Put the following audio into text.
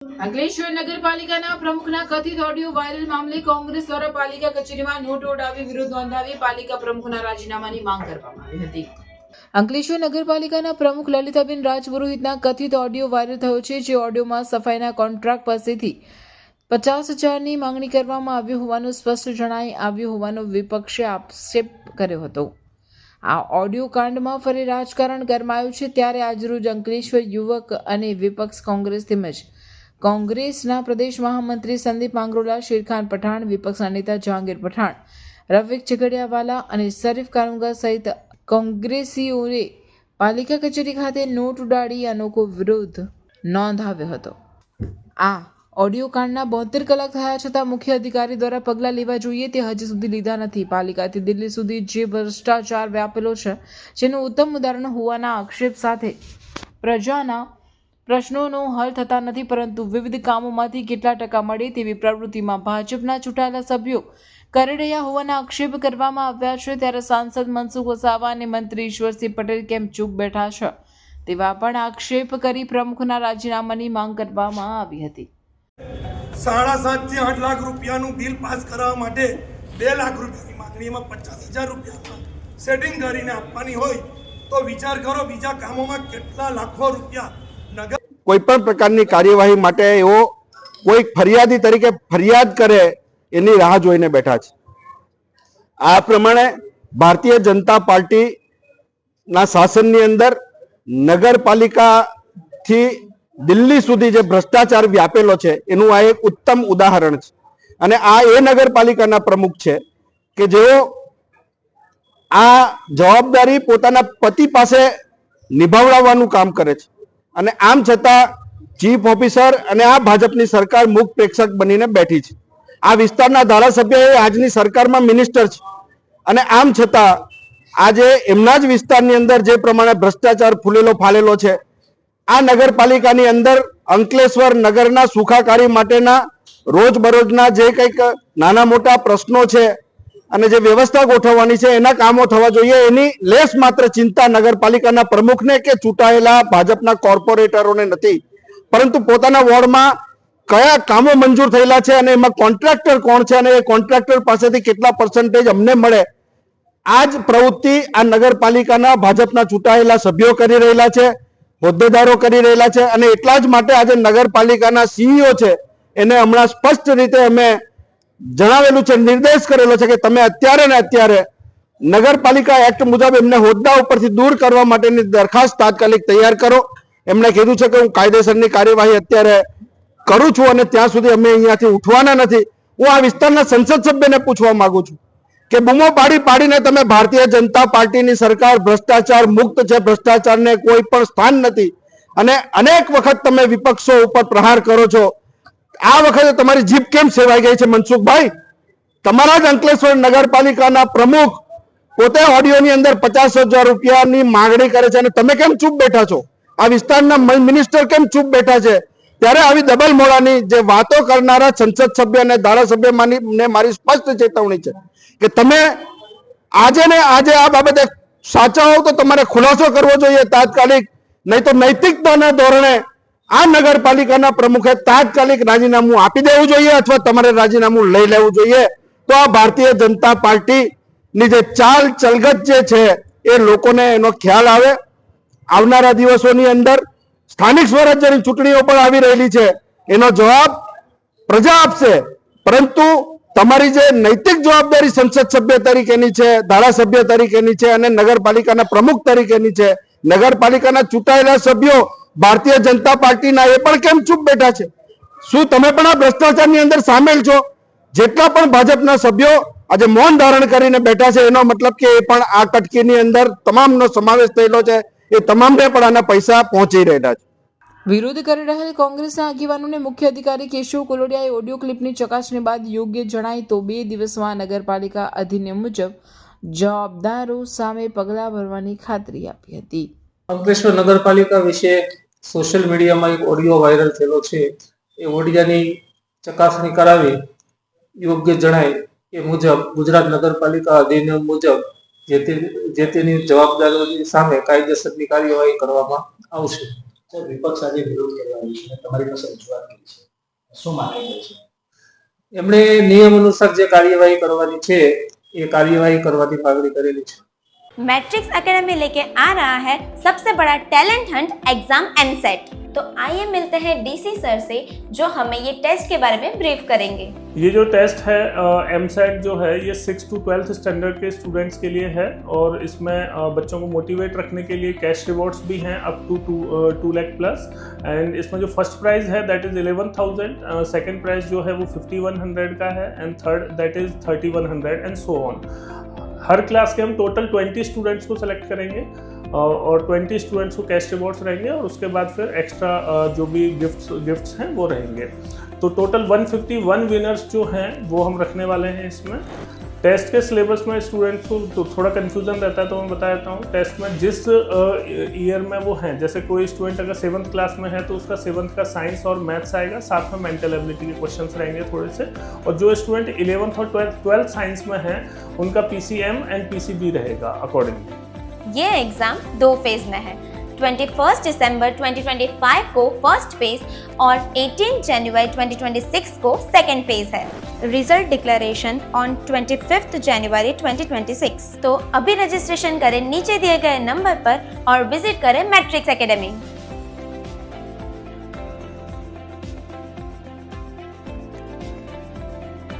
અંકલેશ્વર નગરપાલિકાના પ્રમુખના કથિત audio viral મામલે કોંગ્રેસ દ્વારા પાલિકા કચેરીમાં નોટ ઉડાવી વિરોધ નોંધાવી પાલિકા પ્રમુખના રાજીનામાની માંગ કરવામાં આવી હતી. અંકલેશ્વર નગરપાલિકાના પ્રમુખ લલિતાબેન રાજપુરોહિતના કથિત ઓડિયો વાયરલ થયો છે, જે ઓડિયોમાં સફાઈના કોન્ટ્રાક્ટ પાસેથી 50,000ની માંગણી કરવામાં આવી હોવાનું સ્પષ્ટ જણાઈ આવ્યું હોવાનો વિપક્ષે આક્ષેપ કર્યો હતો. આ ઓડિયો કાંડમાં ફરી રાજકારણ ગરમાયું છે, ત્યારે આજરોજ અંકલેશ્વર યુવક અને વિપક્ષ કોંગ્રેસ તેમજ કોંગ્રેસના પ્રદેશ મહામંત્રી સંદીપ માંગરોલા, શેરખાન પઠાણ, વિપક્ષના નેતા જહાંગીર પઠાણ, રફીક ઝઘડિયાવાલા અને શરીફ કાનુંગા સહિત કોંગ્રેસીઓએ પાલિકા કચેરી ખાતે નોટ ઉડાડી અનોખો વિરોધ નોંધાવ્યો હતો. આ ઓડિયો કાંડના 72 કલાક થયા છતાં મુખ્ય અધિકારી દ્વારા પગલાં લેવા જોઈએ તે હજી સુધી લીધા નથી. પાલિકાથી દિલ્હી સુધી જે ભ્રષ્ટાચાર વ્યાપેલો છે, જેનું ઉત્તમ ઉદાહરણ હોવાના આક્ષેપ સાથે પ્રજાના પ્રશ્નોનો હલ થતા નથી, પરંતુ વિવિધ કામોમાંથી કેટલા ટકા મળે તેવી પ્રવૃત્તિમાં ભાજપના ચૂંટાયેલા સભ્યો કરી રહ્યા હોવાના આક્ષેપ કરવામાં આવ્યા છે. ત્યારે સાંસદ મનસુખ વસાવા અને મંત્રી ઈશ્વરસિંહ પટેલ કેમ ચૂપ બેઠા છે તેવા પણ આક્ષેપ કરી પ્રમુખના રાજીનામાની માંગ કરવામાં આવી હતી. 7.5 થી 8 લાખ રૂપિયાનું બિલ પાસ કરાવવા માટે 2 લાખ રૂપિયાની માંગણીમાં 50,000 રૂપિયા સેટિંગ કરીને આપવાની હોય તો વિચાર કરો બીજા કામોમાં કેટલા લાખો રૂપિયા નગર કોઈ પણ પ્રકારની કાર્યવાહી માટે એવો કોઈ ફરિયાદી તરીકે ફરિયાદ કરે એની રાહ જોઈને બેઠા છે. આ પ્રમાણે ભારતીય જનતા પાર્ટીના શાસનની અંદર નગરપાલિકાથી દિલ્હી સુધી જે ભ્રષ્ટાચાર વ્યાપેલો છે એનું આ એક ઉત્તમ ઉદાહરણ છે. અને આ એ નગરપાલિકાના પ્રમુખ છે કે જેઓ આ જવાબદારી પોતાના પતિ પાસે નિભાવવાનું કામ કરે છે, અને આમ છતાં ચીફ ઓફિસર અને આ ભાજપની સરકાર મુખ પ્રેક્ષક બનીને બેઠી છે. આ વિસ્તારના ધારાસભ્ય એ આજની સરકારમાં મિનિસ્ટર છે, અને આમ છતાં આજે એમના જ વિસ્તારની અંદર જે પ્રમાણે ભ્રષ્ટાચાર ફૂલેલો ફાલેલો છે, આ નગરપાલિકાની અંદર અંકલેશ્વર નગરના સુખાકારી માટેના રોજબરોજના જે કંઈક નાના મોટા પ્રશ્નો છે અને જે વ્યવસ્થા ગોઠવવાની છે એના કામો થવા જોઈએ, એની લેશ માત્ર ચિંતા નગરપાલિકાના પ્રમુખને કે ચૂંટાયેલા ભાજપના કોર્પોરેટરોને નથી, પરંતુ પોતાના વોર્ડમાં કયા કામો મંજૂર થયેલા છે અને એમાં કોન્ટ્રાક્ટર કોણ છે અને એ કોન્ટ્રાક્ટર પાસેથી કેટલા પર્સન્ટેજ અમને મળે, આ જ પ્રવૃત્તિ આ નગરપાલિકાના ભાજપના ચૂંટાયેલા સભ્યો કરી રહેલા છે, હોદ્દેદારો કરી રહેલા છે. અને એટલા જ માટે આજે નગરપાલિકાના સીઈઓ છે એને હમણાં સ્પષ્ટ રીતે અમે જણાવેલું છે, નિર્દેશ કરેલો છે કે તમે અત્યારે ને અત્યારે નગરપાલિકા એક્ટ મુજબ એમને હોદ્દા ઉપરથી દૂર કરવા માટેની દરખાસ્ત તાત્કાલિક તૈયાર કરો. એમણે કીધું છે કે હું કાયદેસરની કાર્યવાહી અત્યારે કરું છું અને ત્યાં સુધી અમે અહીંયાથી ઉઠવાના નથી. હું આ વિસ્તારના સંસદ સભ્યને પૂછવા માંગુ છું કે બૂમો પાડી પાડીને તમે ભારતીય જનતા પાર્ટીની સરકાર ભ્રષ્ટાચાર મુક્ત છે, ભ્રષ્ટાચારને કોઈ પણ સ્થાન નથી, અને અનેક વખત તમે વિપક્ષો ઉપર પ્રહાર કરો છો. આ વખતે તમારી જીભ કેમ સેવાઈ ગઈ છે મનસુખભાઈ? તમારા જ અંકલેશ્વર નગરપાલિકાના પ્રમુખ પોતે ઓડિયોની અંદર 50,000 રૂપિયાની માંગણી કરે છે અને તમે કેમ ચૂપ બેઠા છો? આ વિસ્તારના મિનિસ્ટર કેમ ચૂપ બેઠા છે? ત્યારે આવી ડબલ મોડાની જે વાતો કરનારા સંસદ સભ્ય અને ધારાસભ્ય ને મારી સ્પષ્ટ ચેતવણી છે કે તમે આજે ને આજે આ બાબતે સાચા હોવ તો તમારે ખુલાસો કરવો જોઈએ તાત્કાલિક, નહીં તો નૈતિકતાના ધોરણે આ નગરપાલિકાના પ્રમુખે તાત્કાલિક રાજીનામું આપી દેવું જોઈએ અથવા તમારે રાજીનામું લઈ લેવું જોઈએ. તો આ ભારતીય જનતા પાર્ટીની જે ચાલ ચલગત જે છે એ લોકોને એનો ખ્યાલ આવે. આવનારા દિવસોની અંદર સ્થાનિક સ્વરાજ્યની ચૂંટણીઓ પણ આવી રહેલી છે, એનો જવાબ પ્રજા આપશે, પરંતુ તમારી જે નૈતિક જવાબદારી સંસદ સભ્ય તરીકેની છે, ધારાસભ્ય તરીકેની છે અને નગરપાલિકાના પ્રમુખ તરીકેની છે, નગરપાલિકાના ચૂંટાયેલા સભ્યો ભારતીય જનતા પાર્ટીના એ પણ કેમ ચૂપ બેઠા છે? શું તમે પણ આ ભ્રષ્ટાચારની અંદર સામેલ છો? જેટલા પણ ભાજપના સભ્યો આજે મૌન ધારણ કરીને બેઠા છે એનો મતલબ કે એ પણ આ કટકીની અંદર તમામનો સમાવેશ થયેલો છે, એ તમામને પણ આના પૈસા પહોંચી રહેલા છે. વિરોધ કરી રહેલ કોંગ્રેસના આગેવાનોને મુખ્ય અધિકારી કેશવ કોલોડિયાએ ઓડિયો ક્લિપની ચકાસણી બાદ યોગ્ય જણાય તો 2 દિવસમાં નગરપાલિકા અધિનિયમ મુજબ જવાબદારો સામે પગલાં ભરવાની ખાતરી આપી હતી. અંકલેશ્વર નગરપાલિકા વિશે સોશિયલ મીડિયામાં એક ઓડિયો વાયરલ થયેલો છે. એ ઓડિયાની ચકાસણી કરાવી યોગ્ય જણાય એ મુજબ ગુજરાત નગરપાલિકા અધિનિયમ મુજબ જે તેની જવાબદારીઓની સામે કાયદેસરની કાર્યવાહી કરવામાં આવશે. સર વિપક્ષ આજે વિરોધ કરવા રહ્યું છે તમારી પાસે રજૂઆત કરી છે, શું માંગણી કરી છે? એમણે નિયમ અનુસાર જે કાર્યવાહી કરવાની છે એ કાર્યવાહી કરવાની માંગણી કરેલી છે. मैट्रिक्स एकेडमी लेके आ रहा है सबसे बड़ा टैलेंट हंट एग्जाम एमसेट। तो आइए मिलते हैं डीसी सर से जो हमें ये टेस्ट के बारे में ब्रीफ करेंगे। ये जो टेस्ट है एमसेट जो है ये 6 to 12th स्टैंडर्ड के स्टूडेंट्स के लिए है और इसमें बच्चों को मोटिवेट रखने के लिए कैश रिवॉर्ड्स भी हैं up to 2 lakh plus. And इसमें जो फर्स्ट प्राइज़ है दैट इज़ 11,000, सेकंड प्राइज़ जो है वो 5,100 का है and third that is 3,100 and so on. हर क्लास के हम टोटल 20 स्टूडेंट्स को सेलेक्ट करेंगे और 20 स्टूडेंट्स को कैश रिवॉर्ड्स रहेंगे और उसके बाद फिर एक्स्ट्रा जो भी गिफ्ट्स हैं वो रहेंगे। तो टोटल 151 विनर्स जो हैं वो हम रखने वाले हैं इसमें। टेस्ट के सिलेबस में स्टूडेंट्स को तो थोड़ा कन्फ्यूज़न रहता है तो मैं बता देता हूँ। टेस्ट में जिस ईयर में वो हैं, जैसे कोई स्टूडेंट अगर 7th क्लास में है तो उसका 7th का साइंस और मैथ्स आएगा, साथ में मेंटल एबिलिटी के क्वेश्चंस रहेंगे थोड़े से। और जो स्टूडेंट 11th और 12th साइंस में है उनका PCM एंड PCB रहेगा अकॉर्डिंगली। ये एग्जाम 2 फेज में है। 21 दिसंबर 2025 को फर्स्ट फेज और 18 जनवरी 2026 को सेकेंड फेज है। रिजल्ट डिक्लेरेशन ऑन 25 जनवरी 2026। तो अभी रजिस्ट्रेशन करें नीचे दिए गए नंबर पर और विजिट करें मैट्रिक्स एकेडमी।